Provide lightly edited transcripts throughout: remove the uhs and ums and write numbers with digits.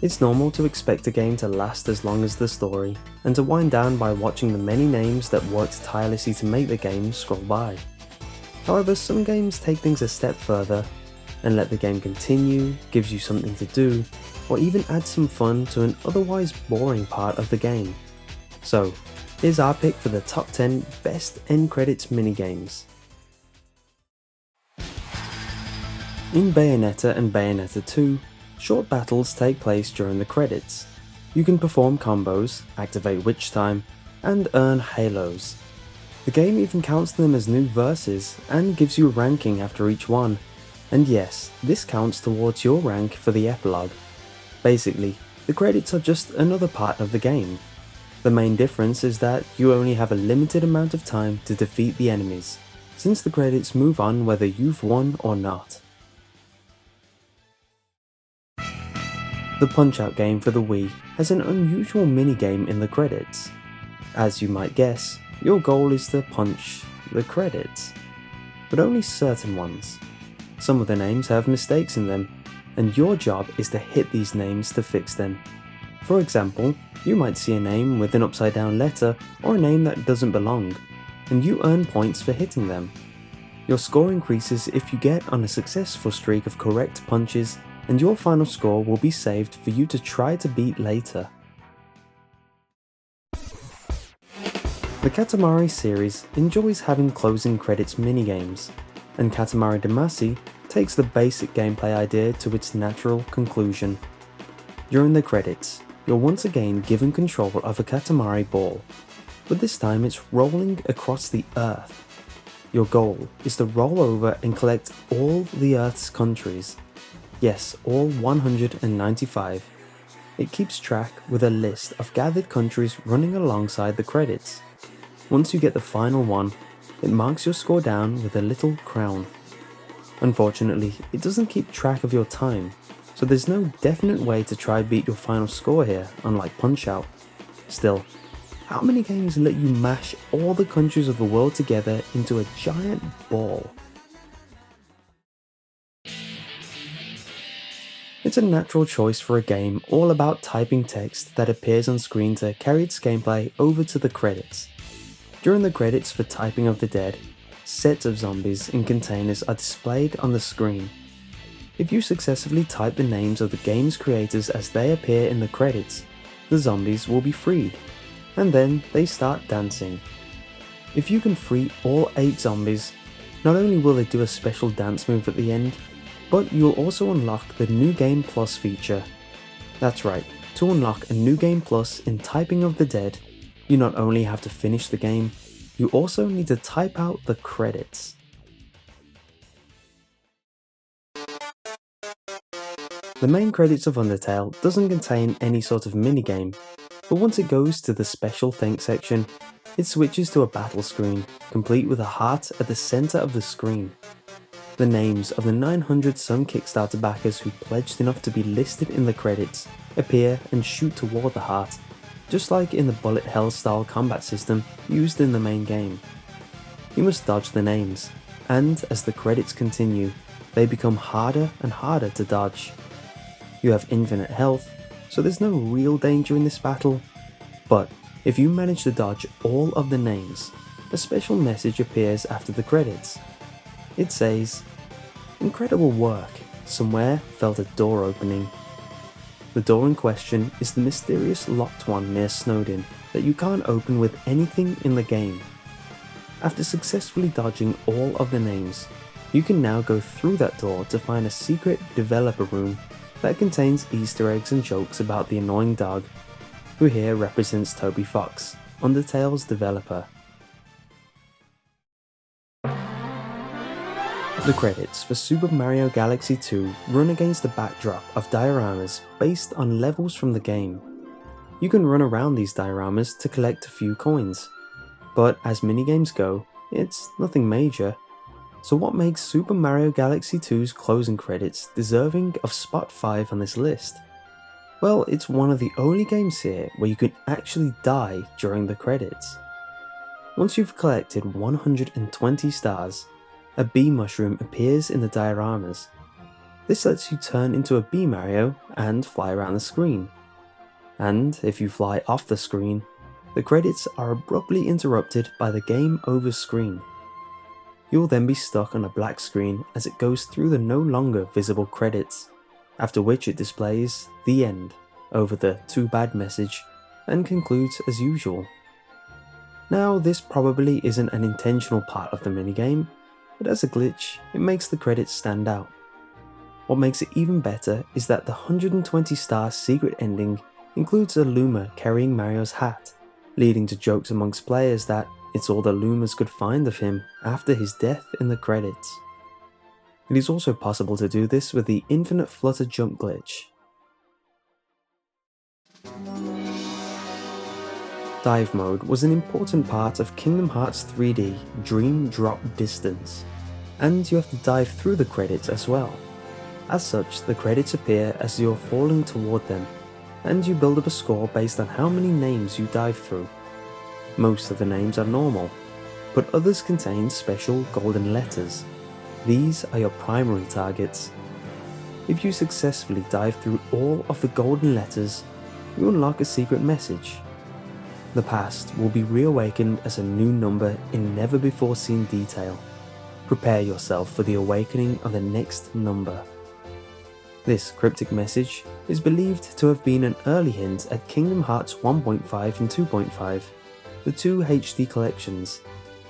It's normal to expect a game to last as long as the story, and to wind down by watching the many names that worked tirelessly to make the game scroll by. However, some games take things a step further, and let the game continue, gives you something to do, or even adds some fun to an otherwise boring part of the game. So, here's our pick for the top 10 best end credits minigames. In Bayonetta and Bayonetta 2, short battles take place during the credits. You can perform combos, activate witch time, and earn halos. The game even counts them as new verses and gives you a ranking after each one. And yes, this counts towards your rank for the epilogue. Basically, the credits are just another part of the game. The main difference is that you only have a limited amount of time to defeat the enemies, since the credits move on whether you've won or not. The Punch-Out game for the Wii has an unusual minigame in the credits. As you might guess, your goal is to punch the credits, but only certain ones. Some of the names have mistakes in them, and your job is to hit these names to fix them. For example, you might see a name with an upside down letter or a name that doesn't belong, and you earn points for hitting them. Your score increases if you get on a successful streak of correct punches, and your final score will be saved for you to try to beat later. The Katamari series enjoys having closing credits minigames, and Katamari Damacy takes the basic gameplay idea to its natural conclusion. During the credits, you're once again given control of a Katamari ball, but this time it's rolling across the Earth. Your goal is to roll over and collect all the Earth's countries. Yes, all 195. It keeps track with a list of gathered countries running alongside the credits. Once you get the final one, it marks your score down with a little crown. Unfortunately, it doesn't keep track of your time, so there's no definite way to try beat your final score here, unlike Punch-Out. Still, how many games let you mash all the countries of the world together into a giant ball? It's a natural choice for a game all about typing text that appears on screen to carry its gameplay over to the credits. During the credits for Typing of the Dead, sets of zombies in containers are displayed on the screen. If you successfully type the names of the game's creators as they appear in the credits, the zombies will be freed, and then they start dancing. If you can free all 8 zombies, not only will they do a special dance move at the end, but you'll also unlock the New Game Plus feature. That's right, to unlock a New Game Plus in Typing of the Dead, you not only have to finish the game, you also need to type out the credits. The main credits of Undertale doesn't contain any sort of minigame, but once it goes to the special thanks section, it switches to a battle screen, complete with a heart at the center of the screen. The names of the 900 some Kickstarter backers who pledged enough to be listed in the credits appear and shoot toward the heart, just like in the bullet hell style combat system used in the main game. You must dodge the names, and as the credits continue, they become harder and harder to dodge. You have infinite health, so there's no real danger in this battle, but if you manage to dodge all of the names, a special message appears after the credits. It says, "Incredible work, somewhere felt a door opening." The door in question is the mysterious locked one near Snowdin that you can't open with anything in the game. After successfully dodging all of the names, you can now go through that door to find a secret developer room that contains Easter eggs and jokes about the annoying dog, who here represents Toby Fox, Undertale's developer. The credits for Super Mario Galaxy 2 run against the backdrop of dioramas based on levels from the game. You can run around these dioramas to collect a few coins, but as minigames go, it's nothing major. So what makes Super Mario Galaxy 2's closing credits deserving of spot 5 on this list? Well, it's one of the only games here where you can actually die during the credits. Once you've collected 120 stars, a bee mushroom appears in the dioramas. This lets you turn into a Bee Mario and fly around the screen. And if you fly off the screen, the credits are abruptly interrupted by the game over screen. You will then be stuck on a black screen as it goes through the no longer visible credits, after which it displays "The End" over the "Too Bad" message and concludes as usual. Now, this probably isn't an intentional part of the minigame, but as a glitch, it makes the credits stand out. What makes it even better is that the 120-star secret ending includes a Luma carrying Mario's hat, leading to jokes amongst players that it's all the Lumas could find of him after his death in the credits. It is also possible to do this with the infinite flutter jump glitch. Dive mode was an important part of Kingdom Hearts 3D Dream Drop Distance, and you have to dive through the credits as well. As such, the credits appear as you're falling toward them, and you build up a score based on how many names you dive through. Most of the names are normal, but others contain special golden letters. These are your primary targets. If you successfully dive through all of the golden letters, you unlock a secret message. The past will be reawakened as a new number in never before seen detail. Prepare yourself for the awakening of the next number. This cryptic message is believed to have been an early hint at Kingdom Hearts 1.5 and 2.5, the two HD collections,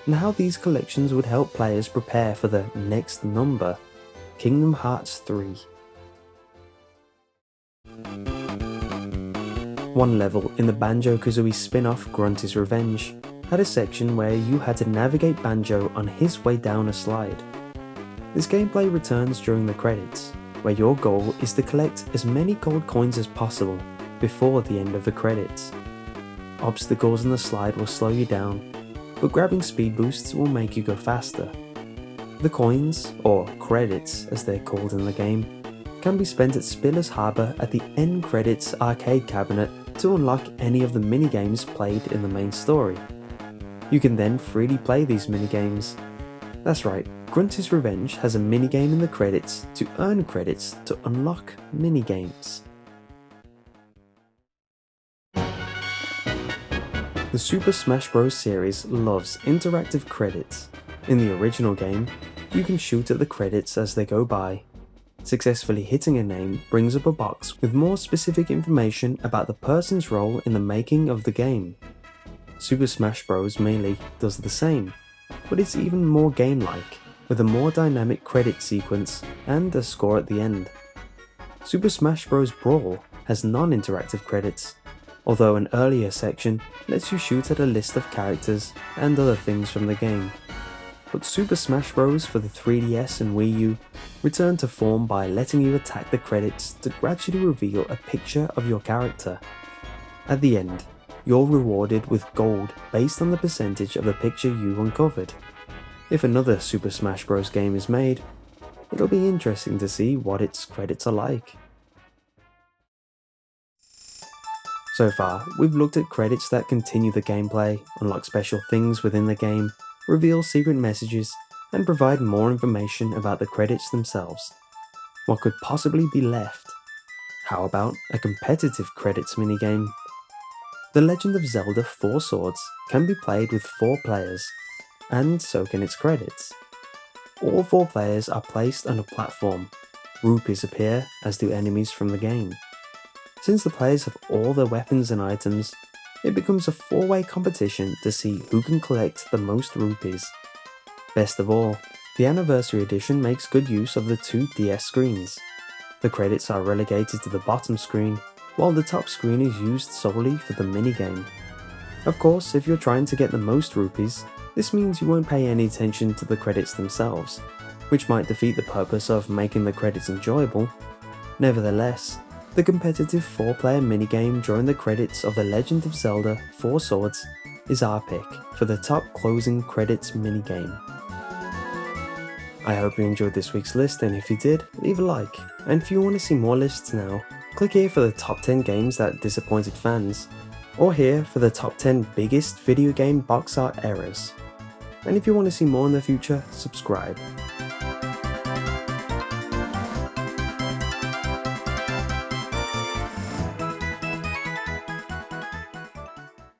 and how these collections would help players prepare for the next number, Kingdom Hearts 3. One level in the Banjo-Kazooie spin-off Grunty's Revenge had a section where you had to navigate Banjo on his way down a slide. This gameplay returns during the credits, where your goal is to collect as many gold coins as possible before the end of the credits. Obstacles on the slide will slow you down, but grabbing speed boosts will make you go faster. The coins, or credits as they're called in the game, can be spent at Spiller's Harbour at the end credits arcade cabinet to unlock any of the minigames played in the main story. You can then freely play these minigames. That's right, Grunty's Revenge has a minigame in the credits to earn credits to unlock minigames. The Super Smash Bros. Series loves interactive credits. In the original game, you can shoot at the credits as they go by. Successfully hitting a name brings up a box with more specific information about the person's role in the making of the game. Super Smash Bros. Melee does the same, but it's even more game-like, with a more dynamic credit sequence and a score at the end. Super Smash Bros. Brawl has non-interactive credits, although an earlier section lets you shoot at a list of characters and other things from the game. But Super Smash Bros. For the 3DS and Wii U return to form by letting you attack the credits to gradually reveal a picture of your character. At the end, you're rewarded with gold based on the percentage of the picture you uncovered. If another Super Smash Bros. Game is made, it'll be interesting to see what its credits are like. So far, we've looked at credits that continue the gameplay, unlock special things within the game, reveal secret messages, and provide more information about the credits themselves. What could possibly be left? How about a competitive credits minigame? The Legend of Zelda 4 Swords can be played with 4 players, and so can its credits. All 4 players are placed on a platform. Rupees appear, as do enemies from the game. Since the players have all their weapons and items, it becomes a 4-way competition to see who can collect the most rupees. Best of all, the Anniversary Edition makes good use of the 2 DS screens. The credits are relegated to the bottom screen, while the top screen is used solely for the minigame. Of course, if you're trying to get the most rupees, this means you won't pay any attention to the credits themselves, which might defeat the purpose of making the credits enjoyable. Nevertheless, the competitive 4-player minigame during the credits of The Legend of Zelda 4 Swords is our pick for the top closing credits minigame. I hope you enjoyed this week's list, and if you did, leave a like. And if you want to see more lists now, click here for the top 10 games that disappointed fans, or here for the top 10 biggest video game box art errors. And if you want to see more in the future, subscribe.